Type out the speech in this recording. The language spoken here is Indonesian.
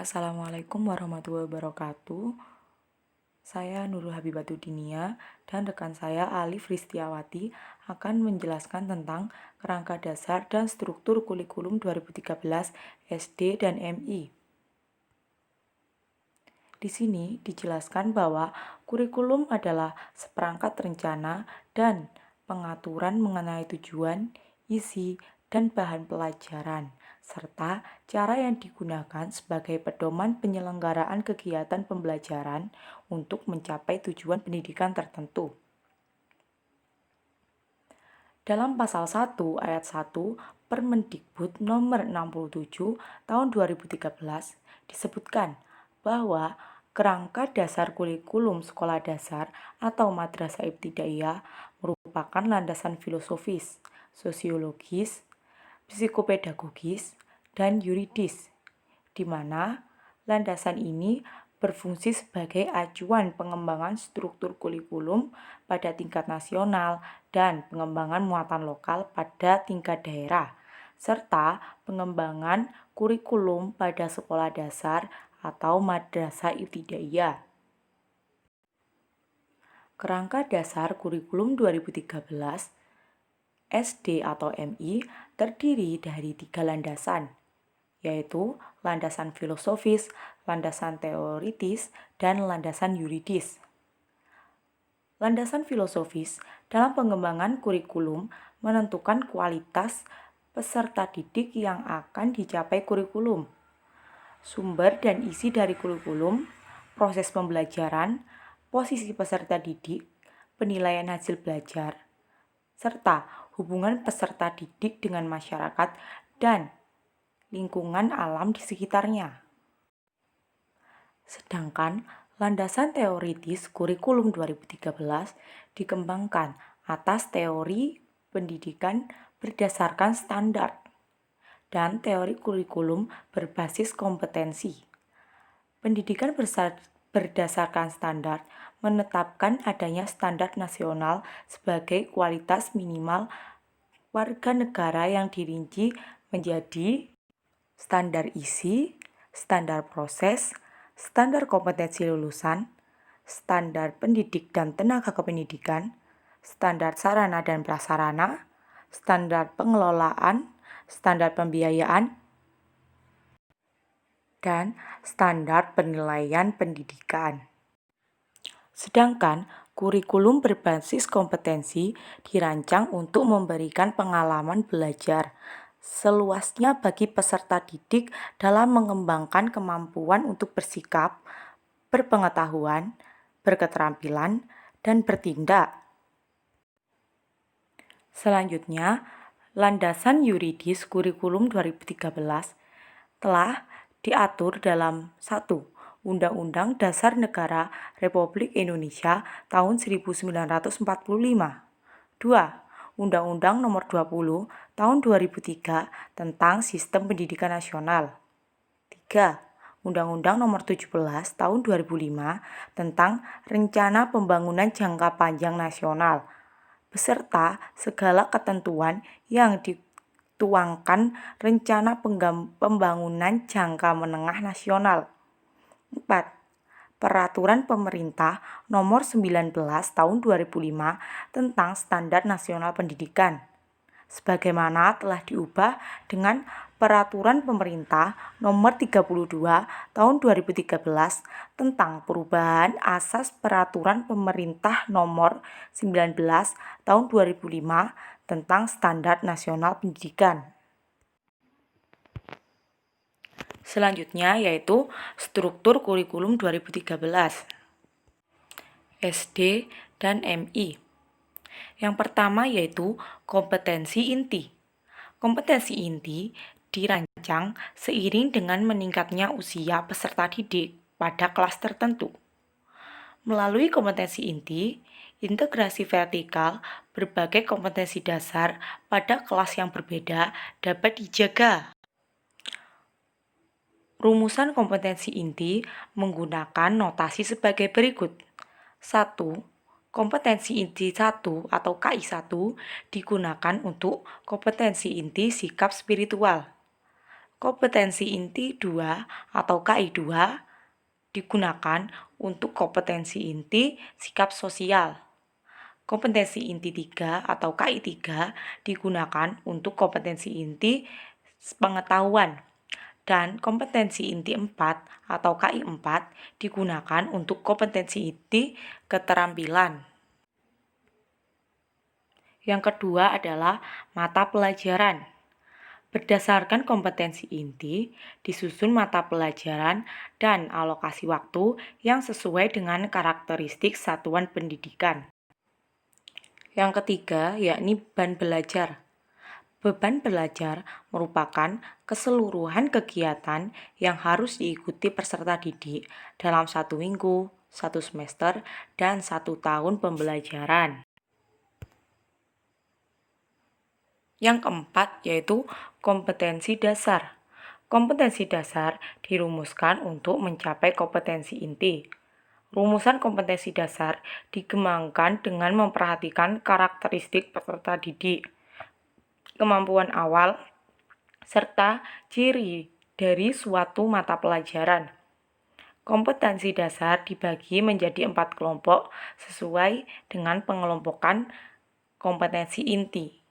Assalamualaikum warahmatullahi wabarakatuh. Saya Nurul Habibatudinia dan rekan saya Alif Ristiawati akan menjelaskan tentang kerangka dasar dan struktur kurikulum 2013 SD dan MI. Di sini dijelaskan bahwa kurikulum adalah seperangkat rencana dan pengaturan mengenai tujuan, isi, dan bahan pelajaran, serta cara yang digunakan sebagai pedoman penyelenggaraan kegiatan pembelajaran untuk mencapai tujuan pendidikan tertentu. Dalam pasal 1 ayat 1 Permendikbud nomor 67 tahun 2013 disebutkan bahwa kerangka dasar kurikulum sekolah dasar atau madrasah ibtidaiyah merupakan landasan filosofis, sosiologis, psikopedagogis, dan yuridis, di mana landasan ini berfungsi sebagai acuan pengembangan struktur kurikulum pada tingkat nasional dan pengembangan muatan lokal pada tingkat daerah, serta pengembangan kurikulum pada sekolah dasar atau madrasah ibtidaiyah. Kerangka dasar kurikulum 2013 SD atau MI terdiri dari 3 landasan, yaitu landasan filosofis, landasan teoritis, dan landasan yuridis. Landasan filosofis dalam pengembangan kurikulum menentukan kualitas peserta didik yang akan dicapai kurikulum, sumber dan isi dari kurikulum, proses pembelajaran, posisi peserta didik, penilaian hasil belajar, serta hubungan peserta didik dengan masyarakat dan lingkungan alam di sekitarnya. Sedangkan landasan teoritis kurikulum 2013 dikembangkan atas teori pendidikan berdasarkan standar dan teori kurikulum berbasis kompetensi. Pendidikan berdasarkan standar menetapkan adanya standar nasional sebagai kualitas minimal warga negara yang dirinci menjadi standar isi, standar proses, standar kompetensi lulusan, standar pendidik dan tenaga kependidikan, standar sarana dan prasarana, standar pengelolaan, standar pembiayaan, dan standar penilaian pendidikan. Sedangkan kurikulum berbasis kompetensi dirancang untuk memberikan pengalaman belajar seluasnya bagi peserta didik dalam mengembangkan kemampuan untuk bersikap, berpengetahuan, berketerampilan, dan bertindak. Selanjutnya, landasan yuridis kurikulum 2013 telah diatur dalam 1. Undang-Undang Dasar Negara Republik Indonesia tahun 1945. 2. Undang-Undang Nomor 20 tahun 2003 tentang Sistem Pendidikan Nasional. 3. Undang-Undang Nomor 17 tahun 2005 tentang Rencana Pembangunan Jangka Panjang Nasional, beserta segala ketentuan yang dituangkan Rencana Pembangunan Jangka Menengah Nasional. 4. Peraturan Pemerintah Nomor 19 Tahun 2005 tentang Standar Nasional Pendidikan, sebagaimana telah diubah dengan Peraturan Pemerintah Nomor 32 Tahun 2013 tentang perubahan asas Peraturan Pemerintah Nomor 19 Tahun 2005 tentang Standar Nasional Pendidikan. Selanjutnya yaitu struktur kurikulum 2013 SD dan MI. Yang pertama yaitu kompetensi inti. Kompetensi inti dirancang seiring dengan meningkatnya usia peserta didik pada kelas tertentu. Melalui kompetensi inti, integrasi vertikal berbagai kompetensi dasar pada kelas yang berbeda dapat dijaga. Rumusan kompetensi inti menggunakan notasi sebagai berikut. 1. Kompetensi inti 1 atau KI1 digunakan untuk kompetensi inti sikap spiritual. Kompetensi inti 2 atau KI 2 digunakan untuk kompetensi inti sikap sosial. Kompetensi inti 3 atau KI 3 digunakan untuk kompetensi inti pengetahuan. Dan kompetensi inti 4 atau KI 4 digunakan untuk kompetensi inti keterampilan. Yang kedua adalah mata pelajaran. Berdasarkan kompetensi inti, disusun mata pelajaran dan alokasi waktu yang sesuai dengan karakteristik satuan pendidikan. Yang ketiga, yakni beban belajar. Beban belajar merupakan keseluruhan kegiatan yang harus diikuti peserta didik dalam 1 minggu, 1 semester, dan 1 tahun pembelajaran. Yang keempat yaitu kompetensi dasar. Kompetensi dasar dirumuskan untuk mencapai kompetensi inti. Rumusan kompetensi dasar dikembangkan dengan memperhatikan karakteristik peserta didik, kemampuan awal, serta ciri dari suatu mata pelajaran. Kompetensi dasar dibagi menjadi 4 kelompok sesuai dengan pengelompokan kompetensi inti.